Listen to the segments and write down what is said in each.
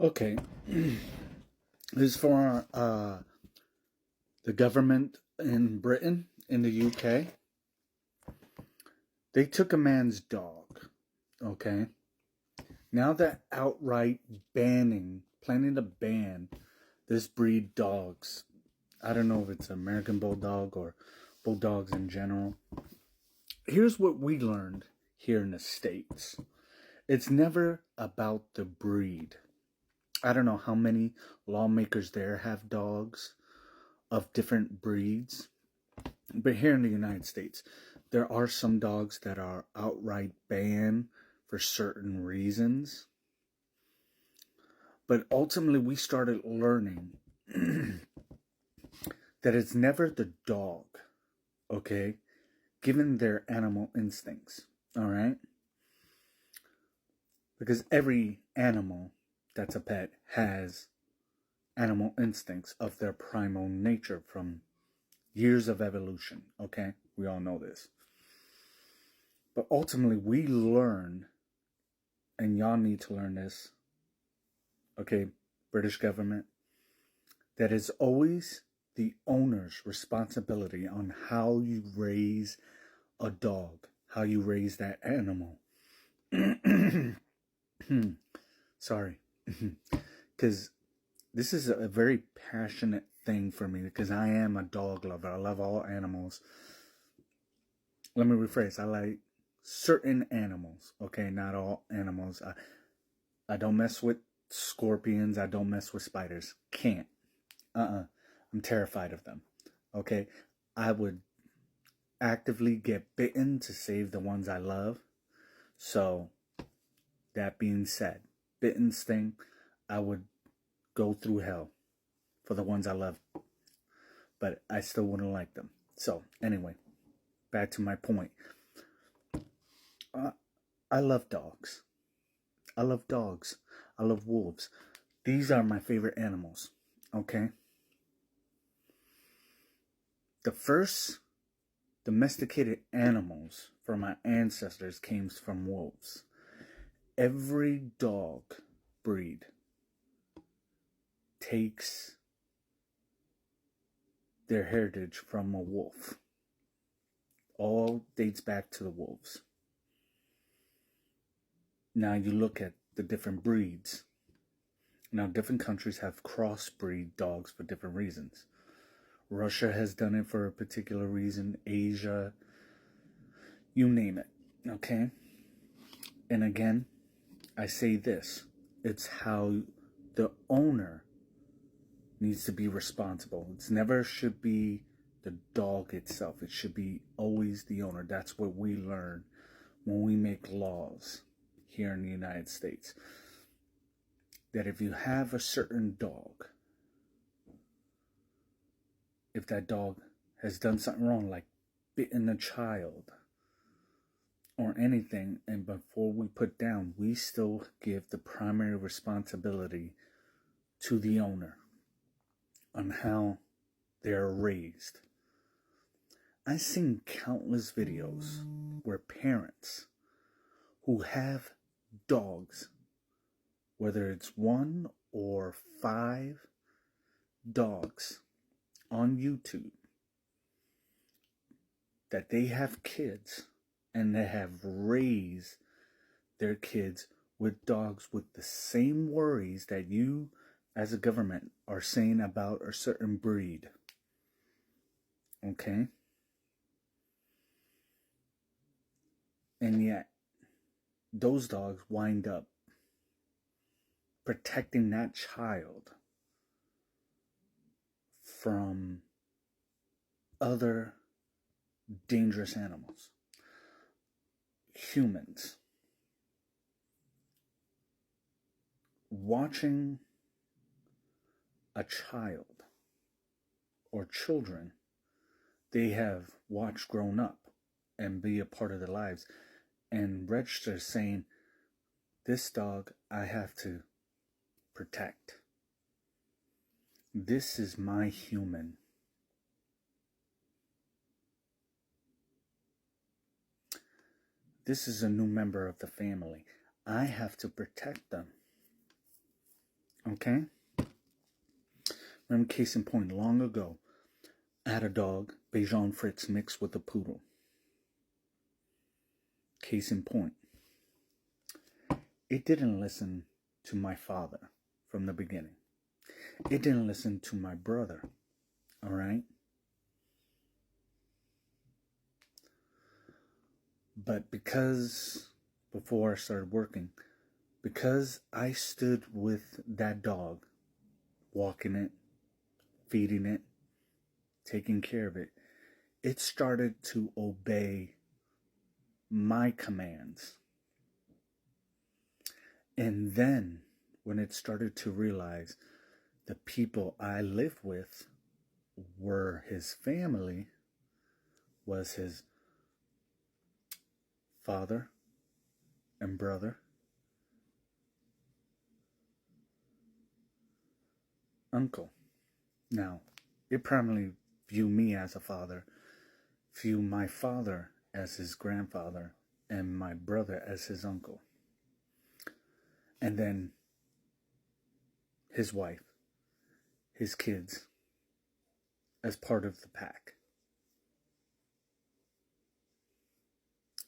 Okay, this is for the government in Britain, in the UK. They took a man's dog. Okay, now they're outright planning to ban this breed dogs. I don't know if it's American Bulldog or Bulldogs in general. Here's what we learned here in the States. It's never about the breed. I don't know how many lawmakers there have dogs of different breeds. But here in the United States, there are some dogs that are outright banned for certain reasons. But ultimately, we started learning that it's never the dog, okay? Given their animal instincts, all right? Because every animal that's a pet has animal instincts of their primal nature from years of evolution, okay? We all know this. But ultimately, we learn, and y'all need to learn this, okay, British government, that it's always the owner's responsibility on how you raise a dog, how you raise that animal. Sorry. Because this is a very passionate thing for me because I am a dog lover. I love all animals. Let me rephrase. I like certain animals, okay? Not all animals. I don't mess with scorpions. I don't mess with spiders. Can't. I'm terrified of them. Okay? I would actively get bitten to save the ones I love. So, that being said, bitten sting, I would go through hell for the ones I love. But I still wouldn't like them. So, anyway, back to my point. I love dogs. I love dogs. I love wolves. These are my favorite animals. Okay? The first domesticated animals from my ancestors came from wolves. Every dog breed takes their heritage from a wolf. All dates back to the wolves. Now you look at the different breeds. Now different countries have crossbreed dogs for different reasons. Russia has done it for a particular reason. Asia, you name it. Okay? And again, I say this. It's how the owner needs to be responsible. It's never should be the dog itself. It should be always the owner. That's what we learn when we make laws here in the United States. That if you have a certain dog, if that dog has done something wrong, like bitten a child or anything, and before we put down, we still give the primary responsibility to the owner on how they're raised. I've seen countless videos where parents who have dogs, whether it's one or 5 dogs on YouTube, that they have kids and they have raised their kids with dogs with the same worries that you as a government are saying about a certain breed. Okay? And yet, those dogs wind up protecting that child from other dangerous animals. Humans. Watching a child or children they have watched grown up and be a part of their lives and register saying, this dog I have to protect. This is my human. This is a new member of the family. I have to protect them. Okay? Remember, case in point, long ago, I had a dog, Bichon Frise, mixed with a poodle. Case in point, it didn't listen to my father from the beginning. It didn't listen to my brother. All right? But because, before I started working, because I stood with that dog, walking it, feeding it, taking care of it, it started to obey my commands. And then when it started to realize the people I live with were his family, was his father and brother, uncle. Now, it primarily viewed me as a father, viewed my father as his grandfather, and my brother as his uncle. And then his wife, his kids, as part of the pack.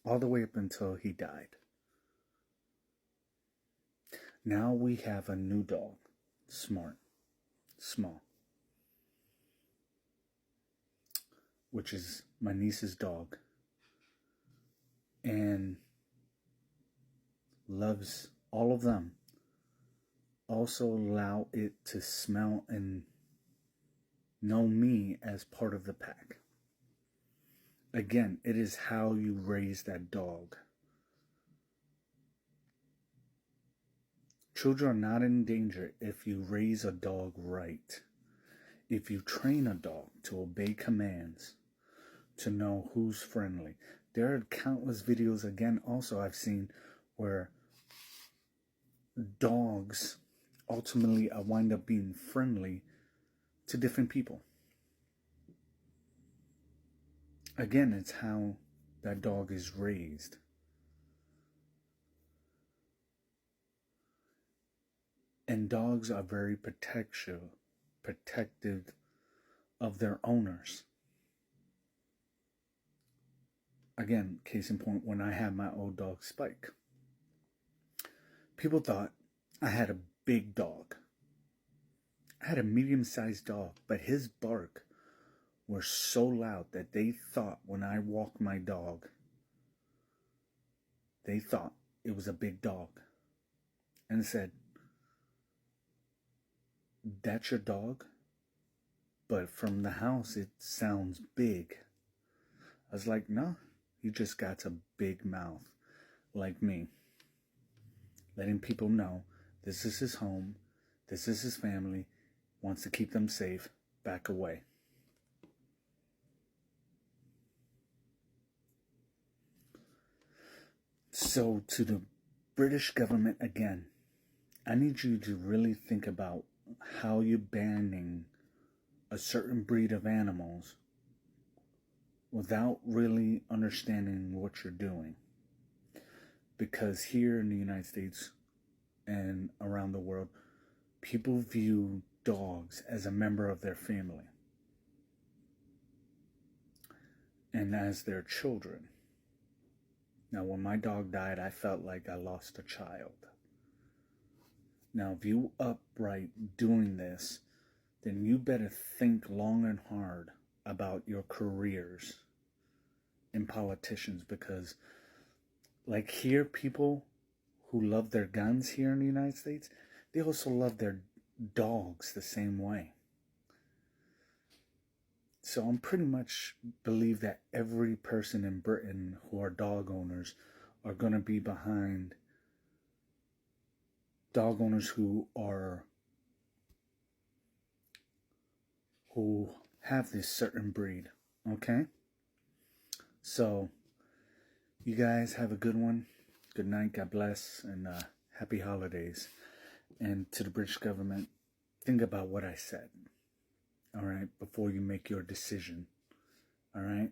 All the way up until he died. Now we have a new dog. Smart. Small. Which is my niece's dog. And loves all of them. Also allow it to smell and know me as part of the pack. Again, it is how you raise that dog. Children are not in danger if you raise a dog right. If you train a dog to obey commands, to know who's friendly. There are countless videos, again, also I've seen where dogs ultimately wind up being friendly to different people. Again, it's how that dog is raised. And dogs are very protective of their owners. Again, case in point, when I had my old dog Spike, people thought I had a big dog. I had a medium-sized dog, but his bark was so loud that they thought when I walked my dog, they thought it was a big dog. And said, "That's your dog? But from the house it sounds big." I was like, "No, he just got a big mouth like me." Letting people know this is his home, this is his family, wants to keep them safe, back away. So to the British government again, I need you to really think about how you're banning a certain breed of animals without really understanding what you're doing. Because here in the United States and around the world, people view dogs as a member of their family and as their children. Now, when my dog died, I felt like I lost a child. Now, if you upright doing this, then you better think long and hard about your careers in politicians, because like here, people who love their guns here in the United States, they also love their dogs the same way. So I'm pretty much believe that every person in Britain who are dog owners are going to be behind dog owners who have this certain breed. Okay? So you guys have a good one. Good night. God bless. And happy holidays. And to the British government, think about what I said. All right? Before you make your decision. All right?